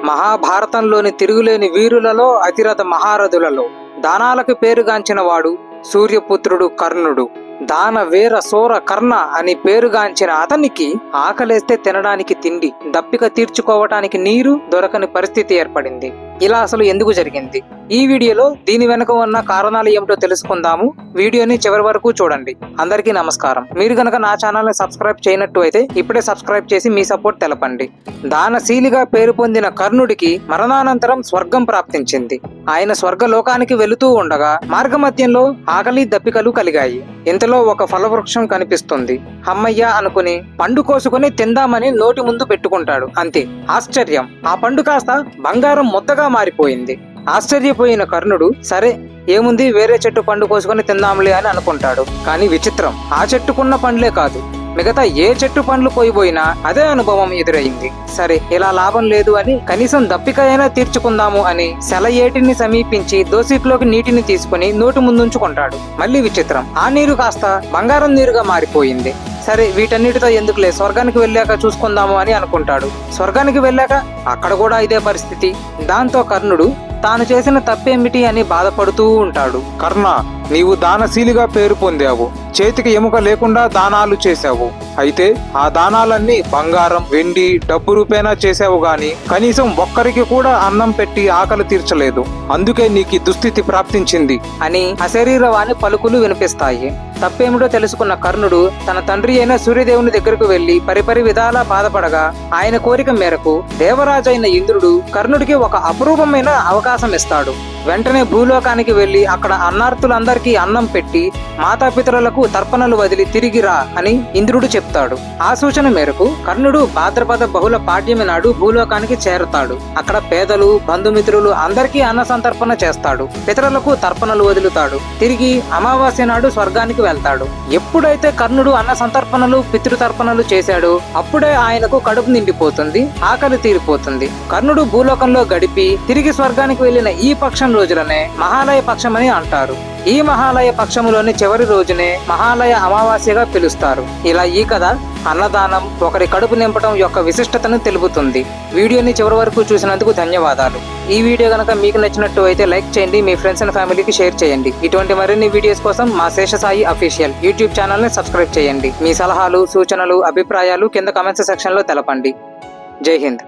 మహాభారతంలోని తిరుగులేని వీరులలో అతిరథ మహారథులలో దానాలకు పేరుగాంచిన వాడు సూర్యపుత్రుడు కర్ణుడు. దాన వీర సోర కర్ణ అని పేరుగాంచిన అతనికి ఆకలేస్తే తినడానికి తిండి, దప్పిక తీర్చుకోవటానికి నీరు దొరకని పరిస్థితి ఏర్పడింది. ఇలా అసలు ఎందుకు జరిగింది? ఈ వీడియోలో దీని వెనుక ఉన్న కారణాలు ఏమిటో తెలుసుకుందాము. వీడియోని చివరి వరకు చూడండి. అందరికీ నమస్కారం. మీరు గనక నా ఛానల్ ని సబ్స్క్రైబ్ చేయనట్టు అయితే ఇప్పుడే సబ్స్క్రైబ్ చేసి మీ సపోర్ట్ తెలపండి. దానశీలిగా పేరు పొందిన కర్ణుడికి మరణానంతరం స్వర్గం ప్రాప్తించింది. ఆయన స్వర్గలోకానికి వెళుతూ ఉండగా మార్గమధ్యంలో ఆకలి దప్పికలు కలిగాయి. ఇంతలో ఒక ఫలవృక్షం కనిపిస్తుంది. అమ్మయ్య అనుకుని పండు కోసుకుని తిందామని నోటి ముందు పెట్టుకుంటాడు. అంతే, ఆశ్చర్యం, ఆ పండు కాస్త బంగారం ముద్దగా మారిపోయింది. ఆశ్చర్యపోయిన కర్ణుడు సరే ఏముంది, వేరే చెట్టు పండు కోసుకొని తిందాంలే అని అనుకుంటాడు. కానీ విచిత్రం, ఆ చెట్టుకున్న పండ్లే కాదు, మిగతా ఏ చెట్టు పండ్లు పోయిపోయినా అదే అనుభవం ఎదురైంది. సరే ఇలా లాభం లేదు అని కనీసం దప్పికైనా తీర్చుకుందాము అని సెలయేటిని సమీపించి దోసిట్లోకి నీటిని తీసుకుని నోటి ముందుంచుకుంటాడు. మళ్ళీ విచిత్రం, ఆ నీరు కాస్త బంగారం నీరుగా మారిపోయింది. సరే వీటన్నిటితో ఎందుకులే, స్వర్గానికి వెళ్ళాక చూసుకుందాము అని అనుకుంటాడు. స్వర్గానికి వెళ్ళాక అక్కడ కూడా ఇదే పరిస్థితి. దాంతో కర్ణుడు తాను చేసిన తప్పేమిటి అని బాధపడుతూ ఉంటాడు. కర్ణ, నీవు దానశీలిగా పేరు పొందావు. చేతికి ఎముక లేకుండా దానాలు చేశావు. అయితే ఆ దానాలన్నీ బంగారం, వెండి, డబ్బు రూపేణా చేశావు గాని కనీసం ఒక్కరికి కూడా అన్నం పెట్టి ఆకలి తీర్చలేదు. అందుకే నీకు దుస్థితి ప్రాప్తించింది అని అశరీరవాణి పలుకులు వినిపిస్తాయి. తప్పేమిటో తెలుసుకున్న కర్ణుడు తన తండ్రి అయిన సూర్యదేవుని దగ్గరకు వెళ్లి పరిపరి విధాలా బాధపడగా ఆయన కోరిక మేరకు దేవరాజైన ఇంద్రుడు కర్ణుడికి ఒక అపురూపమైన అవకాశం ఇస్తాడు. వెంటనే భూలోకానికి వెళ్లి అక్కడ అన్నార్తులందరికీ అన్నం పెట్టి మాతాపితరులకు తర్పణలు వదిలి తిరిగి రా అని ఇంద్రుడు చెప్తాడు. ఆ సూచన మేరకు కర్ణుడు భాద్రపద బహుళ పాడ్యమి నాడు భూలోకానికి చేరుతాడు. అక్కడ పేదలు, బంధుమిత్రులు అందరికీ అన్న సంతర్పణ చేస్తాడు. పితరులకు తర్పణలు వదులుతాడు. తిరిగి అమావాస్య నాడు స్వర్గానికి వెళ్తాడు. ఎప్పుడైతే కర్ణుడు అన్న సంతర్పణలు, పితృతర్పణలు చేశాడో అప్పుడే ఆయనకు కడుపు నిండిపోతుంది, ఆకలి తీరిపోతుంది. కర్ణుడు భూలోకంలో గడిపి తిరిగి స్వర్గానికి వెళ్లిన ఈ పక్షం రోజులనే మహాలయ పక్షమని అంటారు. ఈ మహాలయ పక్షములోని చివరి రోజునే మహాలయ అమావాస్యగా పిలుస్తారు. ఇలా ఈ కథ అన్నదానం, ఒకరి కడుపు నింపడం యొక్క విశిష్టతను తెలుపుతుంది. వీడియోని చివరి వరకు చూసినందుకు ధన్యవాదాలు. ఈ వీడియో గనక మీకు నచ్చినట్టు అయితే లైక్ చేయండి, మీ ఫ్రెండ్స్ అండ్ ఫ్యామిలీకి షేర్ చేయండి. ఇటువంటి మరిన్ని వీడియోస్ కోసం మా శేషసాయి అఫీషియల్ యూట్యూబ్ ఛానల్ ని సబ్స్క్రైబ్ చేయండి. మీ సలహాలు, సూచనలు, అభిప్రాయాలు కింద కామెంట్స్ సెక్షన్ లో తెలపండి. జై హింద్.